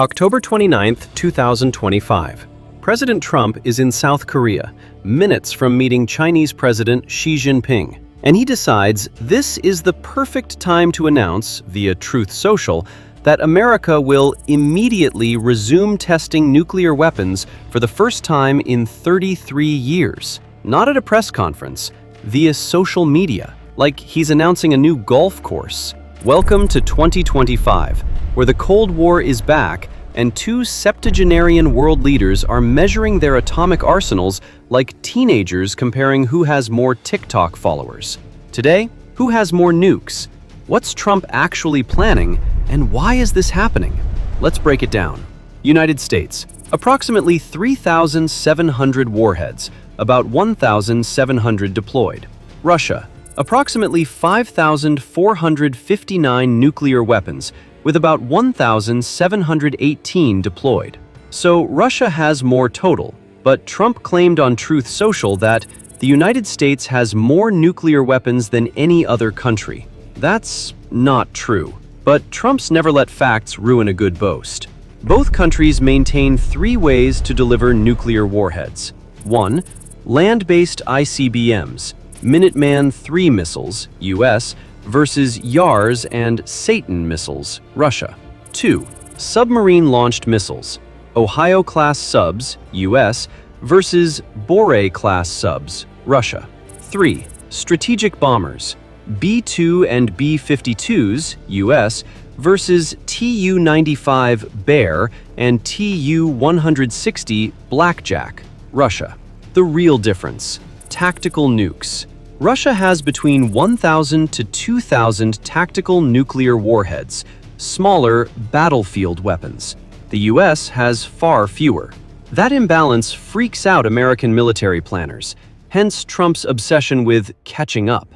October 29, 2025. President Trump is in South Korea, minutes from meeting Chinese President Xi Jinping, and he decides this is the perfect time to announce, via Truth Social, that America will immediately resume testing nuclear weapons for the first time in 33 years. Not at a press conference, via social media, like he's announcing a new golf course. Welcome to 2025, where the Cold War is back and two septuagenarian world leaders are measuring their atomic arsenals like teenagers comparing who has more TikTok followers. Today, who has more nukes? What's Trump actually planning, and why is this happening? Let's break it down. United States, approximately 3,700 warheads, about 1,700 deployed. Russia, approximately 5,459 nuclear weapons, with about 1,718 deployed. So Russia has more total, but Trump claimed on Truth Social that the United States has more nuclear weapons than any other country. That's not true, but Trump's never let facts ruin a good boast. Both countries maintain three ways to deliver nuclear warheads. 1. Land-based ICBMs, Minuteman III missiles, US, versus Yars and Satan missiles, Russia. 2. Submarine-launched missiles, Ohio-class subs, US, versus Borei-class subs, Russia. 3. Strategic bombers, B-2 and B-52s, US, versus Tu-95 Bear and Tu-160 Blackjack, Russia. The real difference: tactical nukes. Russia has between 1,000 to 2,000 tactical nuclear warheads, smaller battlefield weapons. The US has far fewer. That imbalance freaks out American military planners, hence Trump's obsession with catching up.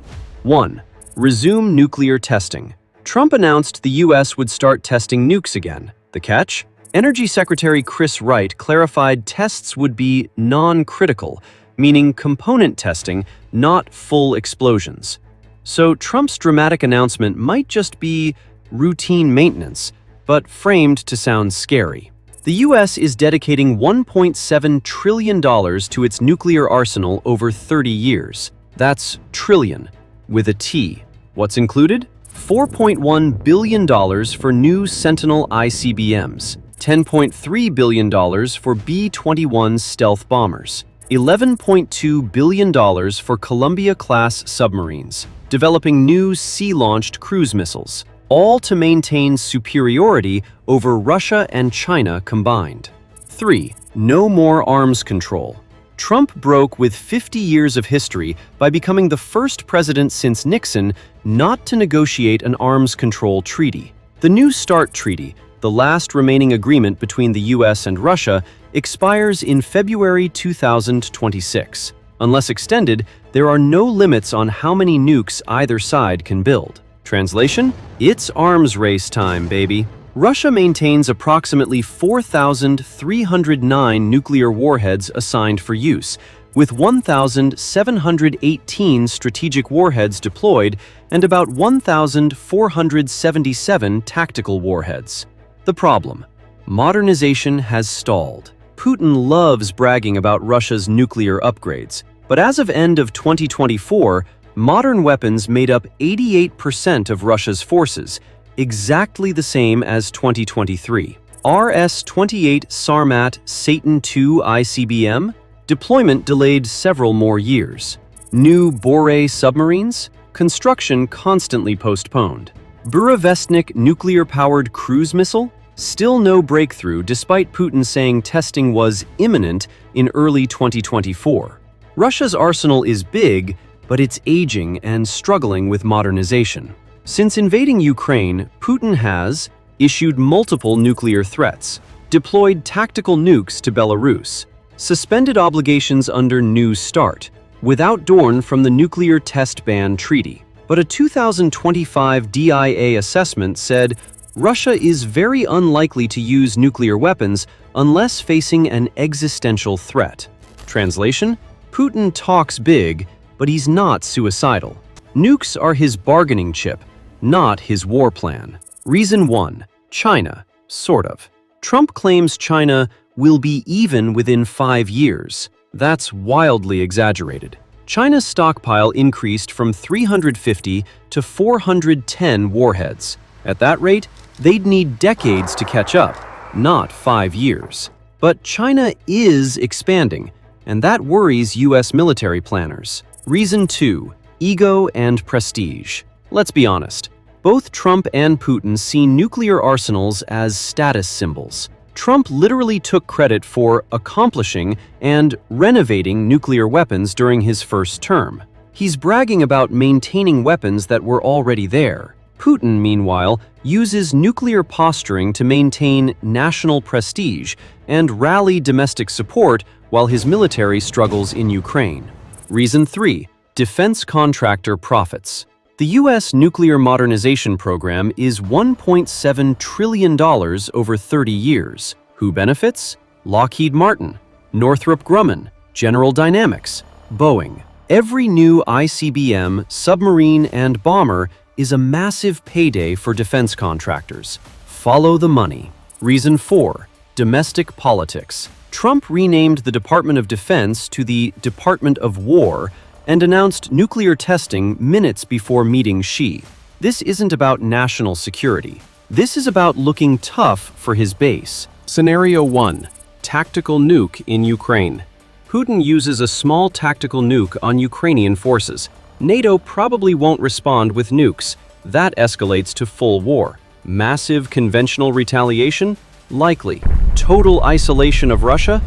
1. Resume nuclear testing. Trump announced the US would start testing nukes again. The catch? Energy Secretary Chris Wright clarified tests would be non-critical, meaning component testing, not full explosions. So Trump's dramatic announcement might just be routine maintenance, but framed to sound scary. The US is dedicating $1.7 trillion to its nuclear arsenal over 30 years. That's trillion, with a T. What's included? $4.1 billion for new Sentinel ICBMs, $10.3 billion for B-21 stealth bombers, $11.2 billion for Columbia-class submarines, developing new sea-launched cruise missiles, all to maintain superiority over Russia and China combined. 3. No more arms control. Trump broke with 50 years of history by becoming the first president since Nixon not to negotiate an arms control treaty. The New START Treaty, the last remaining agreement between the US and Russia, expires in February 2026. Unless extended, there are no limits on how many nukes either side can build. Translation? It's arms race time, baby. Russia maintains approximately 4,309 nuclear warheads assigned for use, with 1,718 strategic warheads deployed and about 1,477 tactical warheads. The problem: modernization has stalled. Putin loves bragging about Russia's nuclear upgrades, but as of end of 2024, modern weapons made up 88% of Russia's forces, exactly the same as 2023. RS-28 Sarmat Satan II ICBM? Deployment delayed several more years. New Borei submarines? Construction constantly postponed. Burevestnik nuclear-powered cruise missile? Still no breakthrough despite Putin saying testing was imminent in early 2024. Russia's arsenal is big, but it's aging and struggling with modernization. Since invading Ukraine, Putin has issued multiple nuclear threats, deployed tactical nukes to Belarus, suspended obligations under New START, withdrawn from the Nuclear Test Ban Treaty. But a 2025 DIA assessment said Russia is very unlikely to use nuclear weapons unless facing an existential threat. Translation: Putin talks big, but he's not suicidal. Nukes are his bargaining chip, not his war plan. Reason 1. China, sort of. Trump claims China will be even within 5 years. That's wildly exaggerated. China's stockpile increased from 350 to 410 warheads. At that rate, they'd need decades to catch up, not 5 years. But China is expanding, and that worries US military planners. Reason 2: ego and prestige. Let's be honest. Both Trump and Putin see nuclear arsenals as status symbols. Trump literally took credit for accomplishing and renovating nuclear weapons during his first term. He's bragging about maintaining weapons that were already there. Putin, meanwhile, uses nuclear posturing to maintain national prestige and rally domestic support while his military struggles in Ukraine. Reason 3: defense contractor profits. The U.S. nuclear modernization program is $1.7 trillion over 30 years. Who benefits? Lockheed Martin, Northrop Grumman, General Dynamics, Boeing. Every new ICBM, submarine, and bomber is a massive payday for defense contractors. Follow the money. Reason 4: domestic politics. Trump renamed the Department of Defense to the Department of War and announced nuclear testing minutes before meeting Xi. This isn't about national security. This is about looking tough for his base. Scenario 1: tactical nuke in Ukraine. Putin uses a small tactical nuke on Ukrainian forces. NATO probably won't respond with nukes. That escalates to full war. Massive conventional retaliation? Likely. Total isolation of Russia?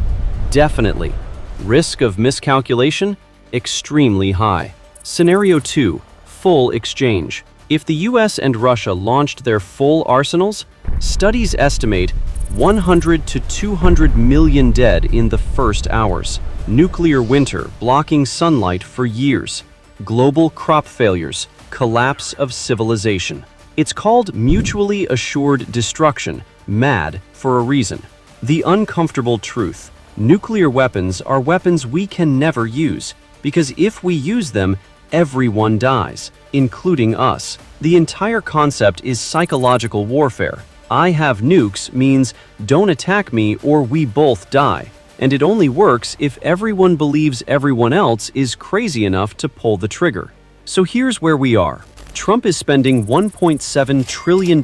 Definitely. Risk of miscalculation? Extremely high. Scenario 2: full exchange. If the US and Russia launched their full arsenals, studies estimate 100 to 200 million dead in the first hours. Nuclear winter blocking sunlight for years. Global crop failures. Collapse of civilization. It's called mutually assured destruction, MAD, for a reason. The uncomfortable truth: nuclear weapons are weapons we can never use. Because if we use them, everyone dies, including us. The entire concept is psychological warfare. I have nukes means don't attack me or we both die. And it only works if everyone believes everyone else is crazy enough to pull the trigger. So here's where we are. Trump is spending $1.7 trillion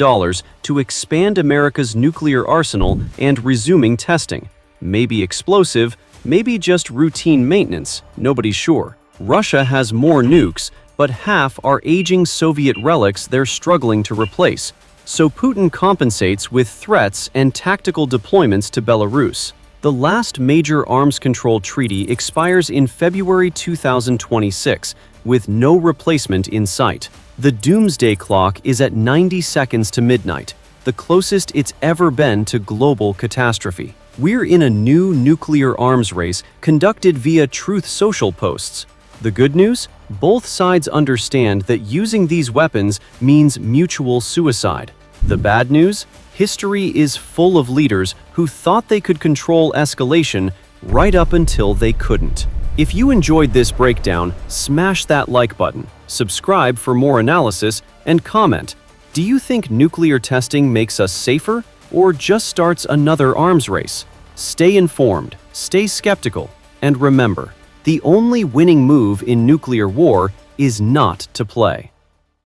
to expand America's nuclear arsenal and resuming testing. Maybe explosive, maybe just routine maintenance, nobody's sure. Russia has more nukes, but half are aging Soviet relics they're struggling to replace. So Putin compensates with threats and tactical deployments to Belarus. The last major arms control treaty expires in February 2026, with no replacement in sight. The doomsday clock is at 90 seconds to midnight, the closest it's ever been to global catastrophe. We're in a new nuclear arms race conducted via Truth Social posts. The good news? Both sides understand that using these weapons means mutual suicide. The bad news? History is full of leaders who thought they could control escalation right up until they couldn't. If you enjoyed this breakdown, smash that like button, subscribe for more analysis, and comment. Do you think nuclear testing makes us safer or just starts another arms race? Stay informed, stay skeptical, and remember, the only winning move in nuclear war is not to play.